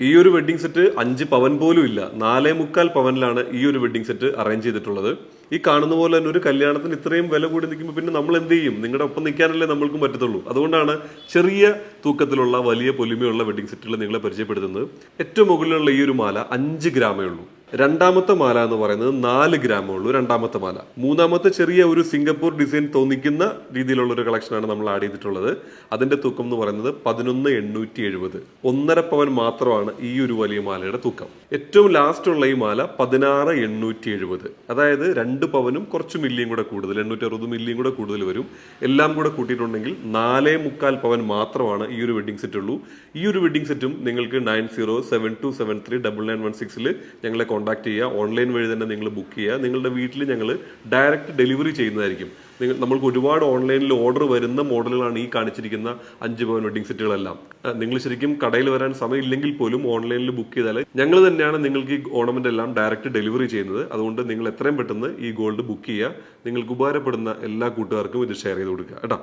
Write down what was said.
ഈ ഒരു wedding set 5 പവൻ പോലും ഇല്ല, 4.25 പവനിലാണ് ഈ ഒരു വെഡിങ് സെറ്റ് അറേഞ്ച് ചെയ്തിട്ടുള്ളത്. ഈ കാണുന്ന പോലെ തന്നെ ഒരു കല്യാണത്തിന് ഇത്രയും വില കൂടി നിൽക്കുമ്പോൾ പിന്നെ നമ്മൾ എന്ത് ചെയ്യും? നിങ്ങളുടെ ഒപ്പം നിൽക്കാനല്ലേ നമ്മൾക്കും പറ്റത്തുള്ളൂ. അതുകൊണ്ടാണ് ചെറിയ തൂക്കത്തിലുള്ള വലിയ പൊലിമയുള്ള വെഡിങ് സെറ്റുകൾ നിങ്ങളെ പരിചയപ്പെടുത്തുന്നത്. ഏറ്റവും മുകളിലുള്ള ഈ ഒരു മാല 5 ഗ്രാമേ ഉള്ളൂ. രണ്ടാമത്തെ മാല എന്ന് പറയുന്നത് 4 ഗ്രാമേ ഉള്ളൂ രണ്ടാമത്തെ മാല. മൂന്നാമത്തെ ചെറിയ ഒരു സിംഗപ്പൂർ ഡിസൈൻ തോന്നിക്കുന്ന രീതിയിലുള്ള ഒരു കളക്ഷനാണ് നമ്മൾ ആഡ് ചെയ്തിട്ടുള്ളത്. അതിന്റെ തൂക്കം എന്ന് പറയുന്നത് 11,870. 1.5 പവൻ മാത്രമാണ് ഈ ഒരു വലിയ മാലയുടെ തൂക്കം. ഏറ്റവും ലാസ്റ്റ് ഉള്ള ഈ മാല 16,870. അതായത് 2 പവനും കുറച്ച് മില്ലിയും കൂടെ കൂടുതൽ, 860 മില്ലിയും കൂടെ കൂടുതൽ വരും. എല്ലാം കൂടെ കൂട്ടിയിട്ടുണ്ടെങ്കിൽ 4.25 പവൻ മാത്രമാണ് ഈ ഒരു വെഡിങ് സെറ്റ് ഉള്ളൂ. ഈ ഒരു വെഡിങ് സെറ്റും നിങ്ങൾക്ക് 9072739916 ഞങ്ങളെ കോൺടാക്ട് ചെയ്യുക. ഓൺലൈൻ വഴി തന്നെ നിങ്ങൾ ബുക്ക് ചെയ്യുക. നിങ്ങളുടെ വീട്ടിൽ ഞങ്ങൾ ഡയറക്റ്റ് ഡെലിവറി ചെയ്യുന്നതായിരിക്കും. നമ്മൾക്ക് ഒരുപാട് ഓൺലൈനിൽ ഓർഡർ വരുന്ന മോഡലുകളാണ് ഈ കാണിച്ചിരിക്കുന്ന 5 പവൻ വെഡിങ് സെറ്റുകളെല്ലാം. നിങ്ങൾ ശരിക്കും കടയിൽ വരാൻ സമയമില്ലെങ്കിൽ പോലും ഓൺലൈനിൽ ബുക്ക് ചെയ്താൽ ഞങ്ങൾ തന്നെയാണ് നിങ്ങൾക്ക് ഈ ഓർണമെന്റ് എല്ലാം ഡയറക്റ്റ് ഡെലിവറി ചെയ്യുന്നത്. അതുകൊണ്ട് നിങ്ങൾ എത്രയും പെട്ടെന്ന് ഈ ഗോൾഡ് ബുക്ക് ചെയ്യുക. നിങ്ങൾക്ക് ഉപകാരപ്പെടുന്ന എല്ലാ കൂട്ടുകാർക്കും ഇത് ഷെയർ ചെയ്ത് കൊടുക്കുക കേട്ടോ.